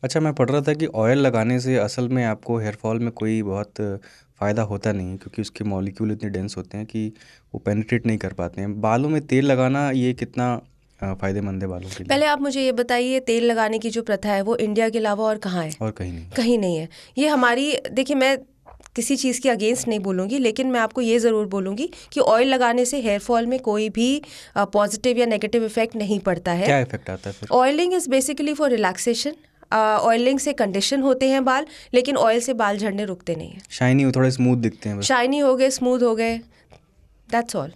अच्छा, मैं पढ़ रहा था कि ऑयल लगाने से असल में आपको हेयर फॉल में कोई बहुत फ़ायदा होता नहीं है, क्योंकि उसके मॉलिक्यूल इतने डेंस होते हैं कि वो पेनिट्रेट नहीं कर पाते हैं। बालों में तेल लगाना ये कितना फ़ायदेमंद है बालों के लिए? पहले आप मुझे ये बताइए, तेल लगाने की जो प्रथा है वो इंडिया के अलावा और कहाँ है? और कहीं नहीं। कहीं नहीं है। ये हमारी, देखिए, मैं किसी चीज़ के अगेंस्ट नहीं बोलूँगी, लेकिन मैं आपको ये ज़रूर बोलूँगी कि ऑयल लगाने से हेयर फॉल में कोई भी पॉजिटिव या नेगेटिव इफेक्ट नहीं पड़ता है। क्या इफ़ेक्ट आता है फिर? Oiling is basically for relaxation. Oiling से कंडीशन होते हैं बाल, लेकिन ऑयल से बाल झड़ने रुकते नहीं हैं। शाइनी, थोड़े स्मूथ दिखते हैं बस। शाइनी हो गए, स्मूथ हो गए, दैट्स ऑल।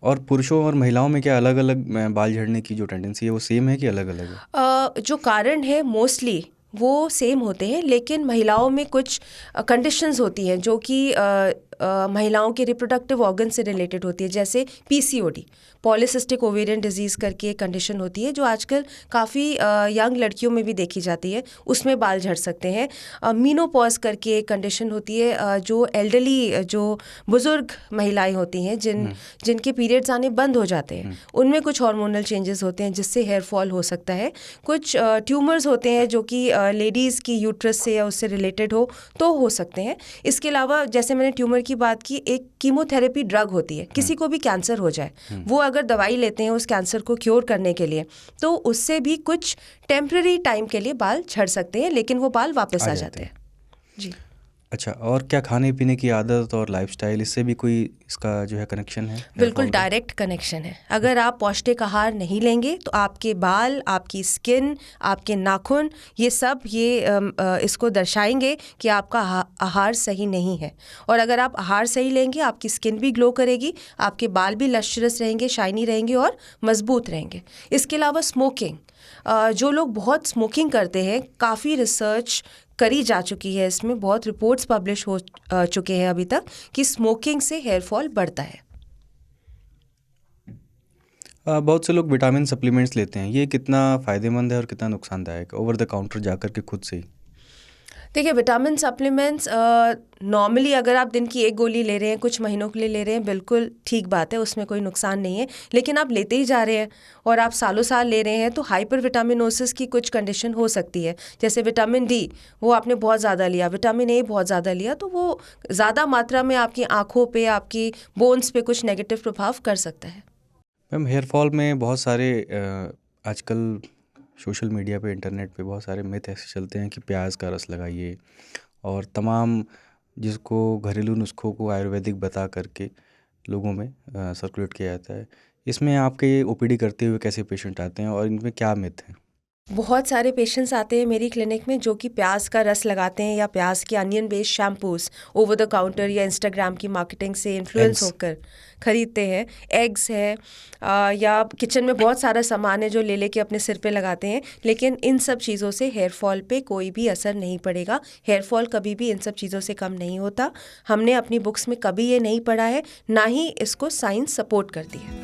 और पुरुषों और महिलाओं में क्या अलग अलग बाल झड़ने की जो टेंडेंसी है वो सेम है कि अलग अलग है? जो कारण है मोस्टली वो सेम होते हैं, लेकिन महिलाओं में कुछ कंडीशंस होती हैं जो कि महिलाओं के रिप्रोडक्टिव ऑर्गन से रिलेटेड होती है, जैसे पीसीओडी, पॉलीसिस्टिक ओवेरियन डिजीज़ करके एक कंडीशन होती है जो आजकल काफ़ी यंग लड़कियों में भी देखी जाती है, उसमें बाल झड़ सकते हैं। मीनोपॉज करके एक कंडीशन होती है, जो एल्डरली, जो बुज़ुर्ग महिलाएं होती हैं जिनके पीरियड्स आने बंद हो जाते हैं, उनमें कुछ हार्मोनल चेंजेस होते हैं जिससे हेयर फॉल हो सकता है। कुछ ट्यूमर्स होते हैं जो कि लेडीज़ की यूट्रस से या उससे रिलेटेड हो सकते हैं। इसके अलावा, जैसे मैंने ट्यूमर की बात की, एक कीमोथेरेपी ड्रग होती है, किसी को भी कैंसर हो जाए, वो अगर दवाई लेते हैं उस कैंसर को क्योर करने के लिए, तो उससे भी कुछ टेम्पररी टाइम के लिए बाल झड़ सकते हैं, लेकिन वो बाल वापस आ जाते हैं। जी। अच्छा, और क्या खाने पीने की आदत और लाइफस्टाइल, इससे भी कोई इसका जो है कनेक्शन है? बिल्कुल डायरेक्ट कनेक्शन है। अगर आप पौष्टिक आहार नहीं लेंगे तो आपके बाल, आपकी स्किन, आपके नाखून, ये सब इसको दर्शाएंगे कि आपका आहार सही नहीं है। और अगर आप आहार सही लेंगे, आपकी स्किन भी ग्लो करेगी, आपके बाल भी लश्चरस रहेंगे, शाइनी रहेंगे और मजबूत रहेंगे। इसके अलावा स्मोकिंग, जो लोग बहुत स्मोकिंग करते हैं, काफ़ी रिसर्च करी जा चुकी है, इसमें बहुत रिपोर्ट्स पब्लिश हो चुके हैं अभी तक कि स्मोकिंग से हेयर फॉल बढ़ता है। बहुत से लोग विटामिन सप्लीमेंट्स लेते हैं, ये कितना फ़ायदेमंद है और कितना नुकसानदायक, ओवर द काउंटर जाकर के खुद से ही? देखिए, विटामिन सप्लीमेंट्स नॉर्मली अगर आप दिन की एक गोली ले रहे हैं, कुछ महीनों के लिए ले रहे हैं, बिल्कुल ठीक बात है, उसमें कोई नुकसान नहीं है। लेकिन आप लेते ही जा रहे हैं और आप सालों साल ले रहे हैं, तो हाइपर विटामिनोसिस की कुछ कंडीशन हो सकती है। जैसे विटामिन डी, वो आपने बहुत ज़्यादा लिया, विटामिन ए बहुत ज़्यादा लिया, तो वो ज़्यादा मात्रा में आपकी आँखों पे, आपकी बोन्स पे कुछ नेगेटिव प्रभाव कर सकता है। मैम, हेयर फॉल में बहुत सारे आजकल सोशल मीडिया पे, इंटरनेट पे बहुत सारे मिथ ऐसे चलते हैं कि प्याज का रस लगाइए, और तमाम जिसको घरेलू नुस्खों को आयुर्वेदिक बता करके लोगों में सर्कुलेट किया जाता है। इसमें आपके ओपीडी करते हुए कैसे पेशेंट आते हैं और इनमें क्या मिथ है? बहुत सारे पेशेंट्स आते हैं मेरी क्लिनिक में जो कि प्याज का रस लगाते हैं या प्याज के onion based shampoos over the counter या इंस्टाग्राम की मार्केटिंग से इन्फ्लुएंस Eggs. होकर खरीदते हैं। एग्स है, या किचन में बहुत सारा सामान है जो ले लेके अपने सिर पे लगाते हैं, लेकिन इन सब चीज़ों से हेयर फॉल पे कोई भी असर नहीं पड़ेगा। हेयर फॉल कभी भी इन सब चीज़ों से कम नहीं होता। हमने अपनी बुक्स में कभी ये नहीं पढ़ा है, ना ही इसको साइंस सपोर्ट करती है।